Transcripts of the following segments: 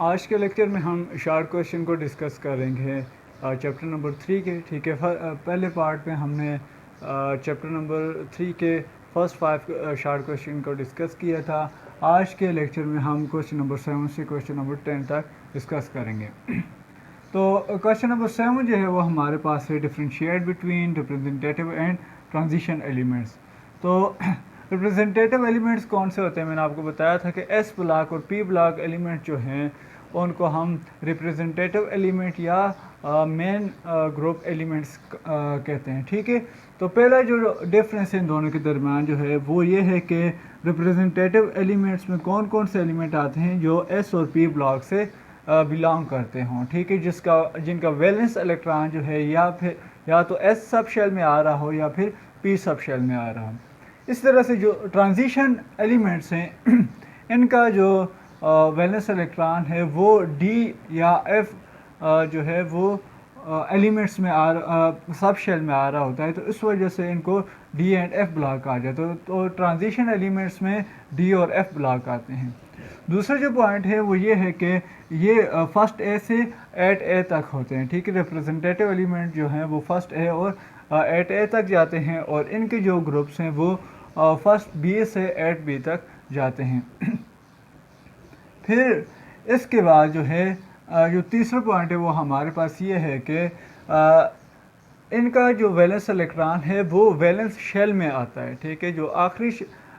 आज के लेक्चर में हम शार्ट क्वेश्चन को डिस्कस करेंगे चैप्टर नंबर 3 के। ठीक है, पहले पार्ट में हमने चैप्टर नंबर 3 के फर्स्ट 5 शार्ट क्वेश्चन को डिस्कस किया था। आज के लेक्चर में हम क्वेश्चन नंबर 7 से क्वेश्चन नंबर 10 तक डिस्कस करेंगे। तो क्वेश्चन नंबर 7 जो है वो हमारे पास है differentiate between representative and transition elements. तो रिप्रेजेंटेटिव एलिमेंट्स कौन से होते हैं? मैंने आपको बताया था कि एस ब्लॉक और पी ब्लॉक एलिमेंट जो हैं उनको हम रिप्रेजेंटेटिव एलिमेंट या मेन ग्रुप एलिमेंट्स कहते हैं। ठीक है, तो पहला जो डिफरेंस इन दोनों के दरमियान जो है वो ये है कि रिप्रेजेंटेटिव एलिमेंट्स में कौन कौन से एलिमेंट आते हैं जो एस और पी ब्लॉक से बिलोंग करते हों। ठीक है, जिनका वैलेंस इलेक्ट्रॉन जो है या तो एस सब शेल में आ रहा हो या फिर पी सब शेल में आ रहा हो। इस तरह से जो ट्रांजिशन एलिमेंट्स हैं इनका जो वैलेंस इलेक्ट्रॉन है वो डी या एफ जो है वो एलिमेंट्स में सब शेल में आ रहा होता है, तो इस वजह से इनको डी एंड एफ ब्लॉक आ जाते हैं। तो ट्रांजिशन एलिमेंट्स में डी और एफ ब्लॉक आते हैं। दूसरा जो पॉइंट है वो ये है कि ये फर्स्ट ए से एट ए तक होते हैं। ठीक है, रिप्रेजेंटेटिव एलिमेंट जो हैं वो फर्स्ट ए और एट ए तक जाते हैं और इनके जो ग्रुप्स हैं वो फर्स्ट बी से एट बी तक जाते हैं। फिर इसके बाद जो है जो तीसरा पॉइंट है वो हमारे पास ये है कि इनका जो वैलेंस इलेक्ट्रॉन है वो वैलेंस शेल में आता है। ठीक है, जो आखिरी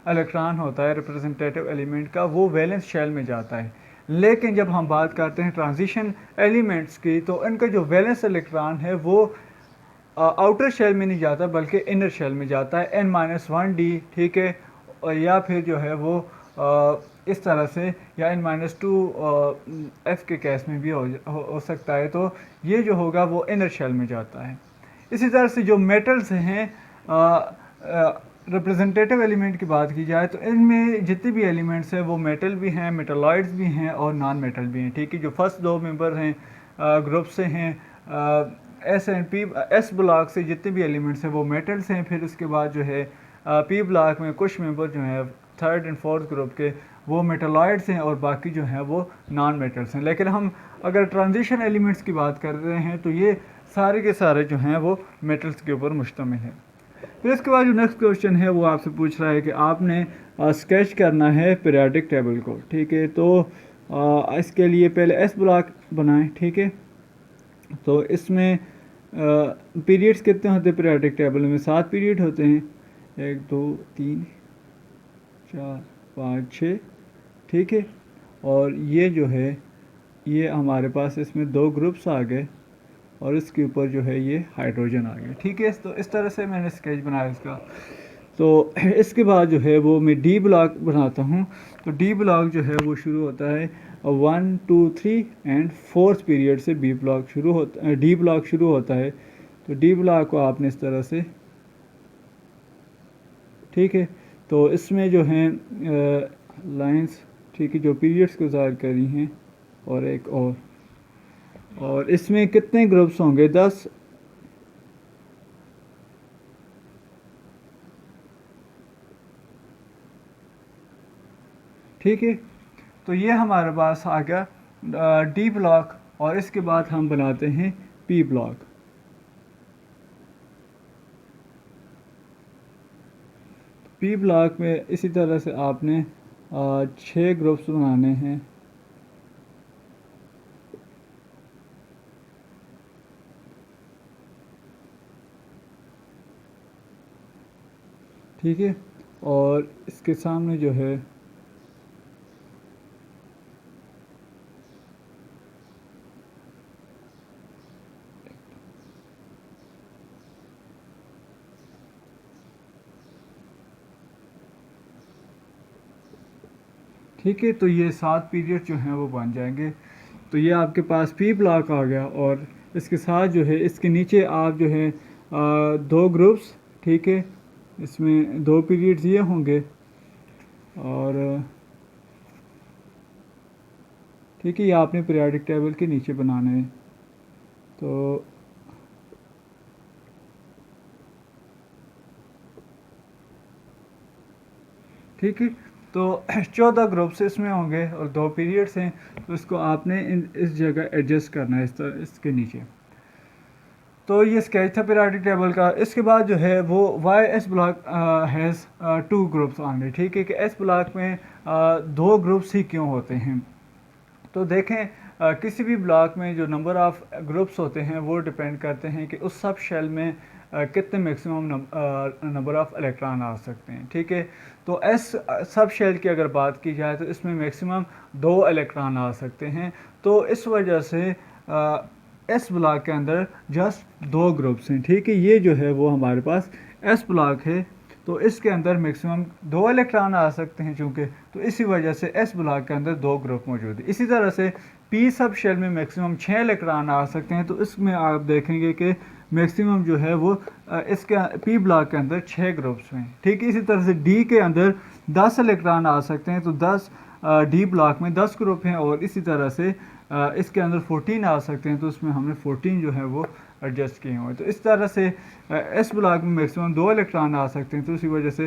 इलेक्ट्रॉन होता है रिप्रेजेंटेटिव एलिमेंट का वो वैलेंस शेल में जाता है। लेकिन जब हम बात करते हैं ट्रांजिशन एलिमेंट्स की तो इनका जो वैलेंस इलेक्ट्रॉन है वो आउटर शेल में नहीं जाता बल्कि इनर शेल में जाता है n-1d। ठीक है, या फिर जो है वो इस तरह से या n-2 f के केस में भी हो सकता है। तो ये जो होगा वो इनर शेल में जाता है। इसी तरह से जो मेटल्स हैं रिप्रेजेंटेटिव एलिमेंट की बात की जाए तो इनमें जितने भी एलिमेंट्स हैं वो मेटल भी हैं, मेटलॉइड्स भी हैं और नॉन मेटल भी हैं। ठीक है, जो फर्स्ट दो मेंबर हैं ग्रुप से हैं S and P, S block से जितने भी एलिमेंट्स हैं वो मेटल्स हैं। फिर उसके बाद जो है पी ब्लॉक में कुछ मेंबर जो हैं थर्ड एंड फोर्थ ग्रुप के वो मेटलॉइड्स हैं और बाकी जो हैं वो नॉन मेटल्स हैं। लेकिन हम अगर ट्रांजिशन एलिमेंट्स की बात कर रहे हैं तो ये सारे के सारे जो हैं वो मेटल्स के ऊपर मुश्तमिल है। फिर इसके बाद जो नेक्स्ट क्वेश्चन है वो आपसे पूछ रहा है कि आपने स्केच करना है पीरियोडिक टेबल को। ठीक है, तो इसके लिए पहले एस ब्लॉक बनाएं। ठीक है, तो इसमें पीरियड्स कितने होते हैं? पीरियोडिक टेबल में 7 पीरियड होते हैं, 1 2 3 4 5 6। ठीक है, और ये जो है ये हमारे पास इसमें 2 ग्रुप्स आ गए और इसके ऊपर जो है ये हाइड्रोजन आ गया। ठीक है, तो इस तरह से मैंने स्केच बनाया इसका। तो इसके बाद जो है वो मैं डी ब्लॉक बनाता हूँ। तो डी ब्लॉक जो है वो शुरू होता है 1 2 3 एंड 4th पीरियड से डी ब्लॉक शुरू होता है। तो डी ब्लॉक को आपने इस तरह से, ठीक है, तो इसमें जो हैं लाइंस, ठीक है, जो पीरियड्स को ज़ाहिर करी हैं और एक और इसमें कितने ग्रुप्स होंगे? 10। ठीक है, तो ये हमारे पास आ गया डी ब्लॉक और इसके बाद हम बनाते हैं पी ब्लॉक। पी ब्लॉक में इसी तरह से आपने 6 ग्रुप्स बनाने हैं। ठीक है, और इसके सामने जो है ठीक है, तो ये 7 पीरियड जो हैं वो बन जाएंगे। तो ये आपके पास पी ब्लॉक आ गया और इसके साथ जो है इसके नीचे आप जो है 2 ग्रुप्स, ठीक है, इसमें 2 पीरियड्स ये होंगे और ठीक है, ये आपने पीरियोडिक टेबल के नीचे बनाना है। तो ठीक है, तो 14 ग्रुप्स इसमें होंगे और 2 पीरियड्स हैं, तो इसको आपने इस जगह एडजस्ट करना है, इसके नीचे। तो ये स्केच था पीरियोडिक टेबल का। इसके बाद जो है वो why S block has 2 groups only, ठीक है, कि एस ब्लॉक में 2 ग्रुप्स ही क्यों होते हैं। तो देखें किसी भी ब्लॉक में जो नंबर ऑफ़ ग्रुप्स होते हैं वो डिपेंड करते हैं कि उस सब शेल में कितने मैक्सिमम नंबर ऑफ़ इलेक्ट्रॉन आ सकते हैं, ठीक है। तो एस सब शेल की अगर बात की जाए तो इसमें मैक्सिमम 2 इलेक्ट्रॉन आ सकते हैं। तो इस वजह से एस ब्लॉक के अंदर जस्ट 2 ग्रुप्स हैं, ठीक है। ये जो है वो हमारे पास एस ब्लॉक है, तो इसके अंदर मैक्सिमम 2 इलेक्ट्रॉन आ सकते हैं चूँकि, तो इसी वजह से एस ब्लॉक के अंदर 2 ग्रुप मौजूद है। इसी तरह से पी सब शेल में मैक्सिमम 6 इलेक्ट्रॉन आ सकते हैं, तो इसमें आप देखेंगे कि मैक्सिमम जो है वो इसके पी ब्लॉक के अंदर 6 ग्रुप्स हैं, ठीक है। इसी तरह से डी के अंदर 10 इलेक्ट्रॉन आ सकते हैं, तो 10 डी ब्लॉक में 10 ग्रुप हैं, और इसी तरह से इसके अंदर 14 आ सकते हैं, तो उसमें हमने 14 जो है वो एडजस्ट किए हुए। तो इस तरह से एस ब्लॉक में मैक्सिमम 2 इलेक्ट्रॉन आ सकते हैं, तो इसी वजह से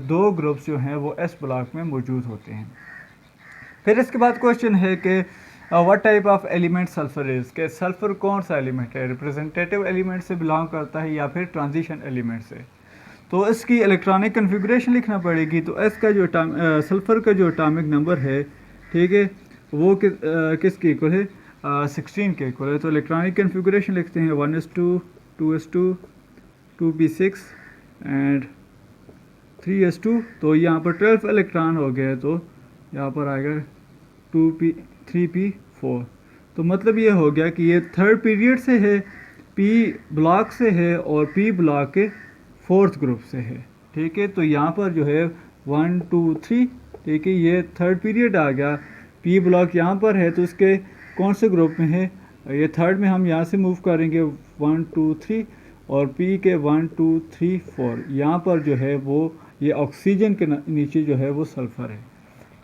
2 ग्रुप्स जो हैं वो एस ब्लॉक में मौजूद होते हैं। फिर इसके बाद क्वेश्चन है कि what type of element sulphur is, के सल्फर कौन सा एलिमेंट है, रिप्रेजेंटेटिव एलिमेंट से बिलोंग करता है या फिर ट्रांजिशन एलिमेंट से। तो इसकी इलेक्ट्रॉनिक कन्फिगरेशन लिखना पड़ेगी। तो एस का जो सल्फर का जो एटॉमिक नंबर है, ठीक है, वो किसके इक्वल है, 16 के इक्वल है। तो इलेक्ट्रॉनिक कन्फिगरेशन लिखते हैं 1s2 2s2 2p6 and 3s2। तो यहाँ पर 12 इलेक्ट्रॉन हो गए, तो यहाँ पर आएगा 3p4। तो मतलब ये हो गया कि ये थर्ड पीरियड से है, पी ब्लॉक से है और पी ब्लॉक के 4th ग्रुप से है, ठीक है। तो यहाँ पर जो है 1 2 3, ठीक है, ये थर्ड पीरियड आ गया। पी ब्लॉक यहाँ पर है, तो इसके कौन से ग्रुप में है, ये थर्ड में हम यहाँ से मूव करेंगे 1 2 3, और पी के 1 2 3 4 यहाँ पर जो है वो ये ऑक्सीजन के नीचे जो है वो सल्फ़र है।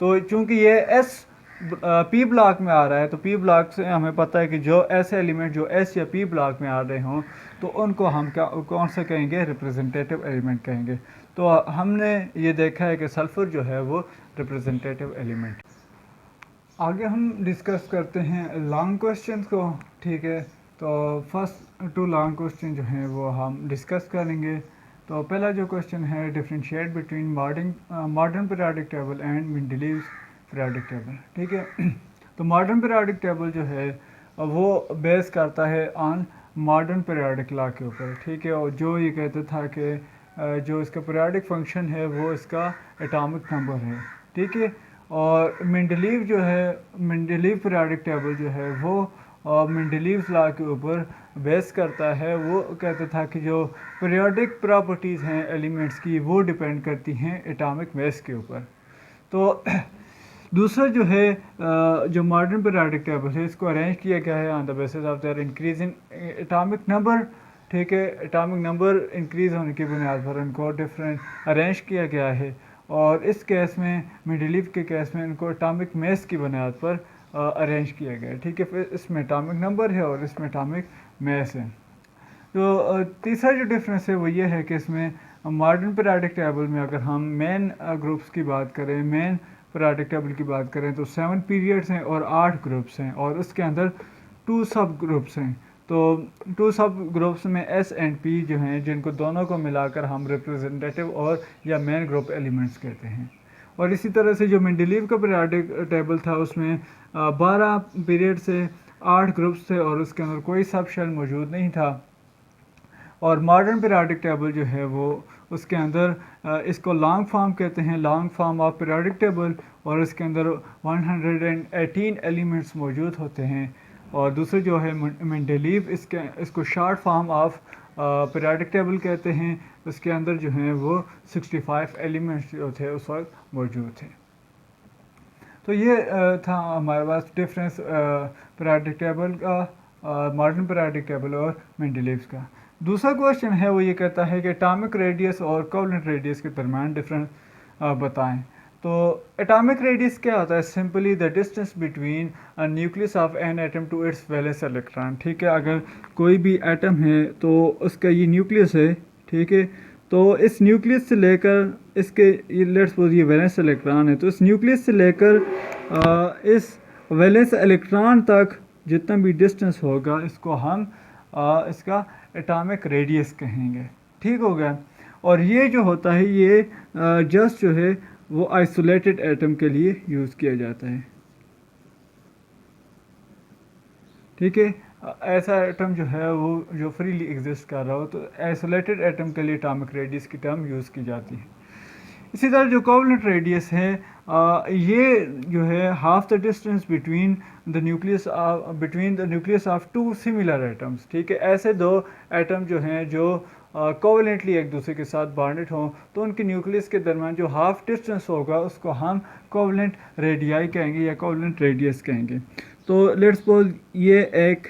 तो चूँकि ये एस पी ब्लॉक में आ रहा है, तो पी ब्लॉक से हमें पता है कि जो ऐसे एलिमेंट जो एस या पी ब्लॉक में आ रहे हों तो उनको हम क्या कौन सा कहेंगे, रिप्रेजेंटेटिव एलिमेंट कहेंगे। तो हमने ये देखा है कि सल्फ़र जो है वो रिप्रेजेंटेटिव एलिमेंट। आगे हम डिस्कस करते हैं लॉन्ग क्वेश्चन को, ठीक है। तो फर्स्ट 2 लॉन्ग क्वेश्चन जो हैं वो हम डिस्कस करेंगे। तो पहला जो क्वेश्चन है, differentiate between modern periodic table and Mendeleev's periodic table, ठीक है। तो मॉडर्न पीरियोडिक टेबल जो है वो बेस करता है ऑन मॉडर्न पीरियोडिक लॉ के ऊपर, ठीक है। और जो ये कहता था कि जो इसका पीरियोडिक फंक्शन है वो इसका एटॉमिक नंबर है, ठीक है। और मेंडलीव जो है, मेंडलीव पीरियोडिक टेबल जो है वो मेंडलीव्स लॉ के ऊपर बेस करता है। वो कहता था कि जो पीरियोडिक प्रॉपर्टीज़ हैं एलिमेंट्स की वो डिपेंड करती हैं एटॉमिक मास के ऊपर। तो दूसरा जो है जो मॉडर्न पीरियोडिक टेबल है इसको अरेंज किया गया है on the basis of their increase in atomic number, ठीक है। एटॉमिक नंबर इंक्रीज़ होने की बुनियाद पर इनको डिफरेंट अरेंज किया गया है। और इस केस में मेंडलीव के केस में इनको एटॉमिक मास की बुनियाद पर अरेंज किया गया है, ठीक है। फिर इसमें एटॉमिक नंबर है और इसमें एटॉमिक मास है। तो तीसरा जो डिफरेंस है वो ये है कि इसमें मॉडर्न पीरियोडिक टेबल में अगर हम मेन ग्रुप्स की बात करें, मेन पीरियोडिक टेबल की बात करें तो 7 पीरियड्स हैं और 8 ग्रुप्स हैं, और उसके अंदर 2 सब ग्रुप्स हैं। तो 2 सब ग्रुप्स में एस एंड पी जो हैं, जिनको दोनों को मिलाकर हम रिप्रेजेंटेटिव और या मेन ग्रुप एलिमेंट्स कहते हैं। और इसी तरह से जो मेंडलीव का पीरियोडिक टेबल था उसमें 12 पीरियड से 8 ग्रुप्स थे और उसके अंदर कोई सब शेल मौजूद नहीं था। और मॉडर्न पीरियोडिक टेबल जो है वो उसके अंदर इसको लॉन्ग फॉर्म कहते हैं, long form of periodic table, और इसके अंदर 118 एलिमेंट्स मौजूद होते हैं। और दूसरे जो है मेंडलीव, इसको short form of periodic table कहते हैं। उसके अंदर जो हैं वो 65 एलिमेंट्स जो थे उस वक्त मौजूद थे। तो ये था हमारे पास डिफरेंस पीरियोडिक टेबल का, मॉडर्न पीरियोडिक टेबल और मेंडलीव्स का। दूसरा क्वेश्चन है वो ये कहता है कि एटॉमिक रेडियस और कोवेलेंट रेडियस के दरमियान डिफरेंस बताएं। तो एटॉमिक रेडियस क्या होता है, simply the distance between a nucleus of an atom to its valence electron, ठीक है। अगर कोई भी एटम है तो उसका ये न्यूक्लियस है, ठीक है, तो इस न्यूक्लियस से लेकर इसके लेट्स सपोज ये वैलेंस इलेक्ट्रॉन है, तो इस न्यूक्लियस से लेकर इस वैलेंस इलेक्ट्रॉन तक जितना भी डिस्टेंस होगा इसको हम इसका एटॉमिक रेडियस कहेंगे। ठीक हो गया। और ये जो होता है ये जस्ट जो है वो आइसोलेटेड एटम के लिए यूज़ किया जाता है। ठीक है, ऐसा एटम जो है वो जो फ्रीली एग्जिस्ट कर रहा हो, तो आइसोलेटेड एटम के लिए एटॉमिक रेडियस की टर्म यूज़ की जाती है। इसी तरह जो कोवलेंट रेडियस है ये जो है half the distance between the nucleus of two similar atoms. ठीक है, ऐसे दो एटम जो हैं जो कोवलेंटली एक दूसरे के साथ बॉन्डेड हों, तो उनके न्यूक्लियस के दरमियान जो हाफ डिस्टेंस होगा उसको हम कोवलेंट रेडियाई कहेंगे या कोवलेंट रेडियस कहेंगे। तो लेट्स सपोज ये एक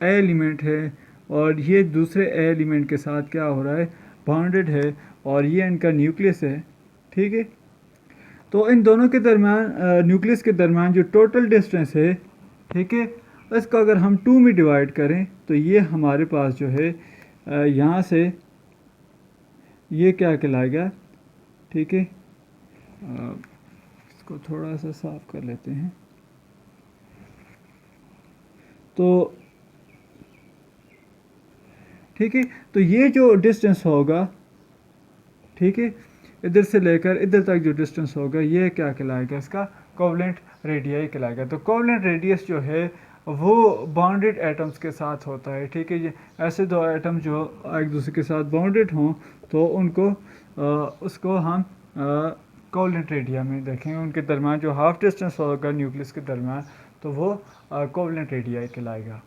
एलिमेंट है और ये दूसरे एलिमेंट के साथ क्या हो रहा है, बॉन्डेड है, और ये इनका न्यूक्लियस है। ठीक है, तो इन दोनों के दरमियान न्यूक्लियस के दरमियान जो टोटल डिस्टेंस है, ठीक है, इसको अगर हम 2 में डिवाइड करें तो ये हमारे पास जो है यहाँ से ये क्या कहलाएगा। ठीक है, इसको थोड़ा सा साफ कर लेते हैं। तो ठीक है, तो ये जो डिस्टेंस होगा, ठीक है, इधर से लेकर इधर तक जो डिस्टेंस होगा ये क्या कहलाएगा, इसका कोवलेंट रेडियाई कहलाएगा। तो कोवलेंट रेडियस जो है वो बॉन्डेड एटम्स के साथ होता है। ठीक है, ये ऐसे दो एटम जो एक दूसरे के साथ बॉन्डेड हों तो उनको उसको हम कोवलेंट रेडिया में देखेंगे। उनके दरमियान जो हाफ डिस्टेंस होगा न्यूक्लियस के दरमियान, तो वो कोवलेंट रेडियाई कहलाएगा।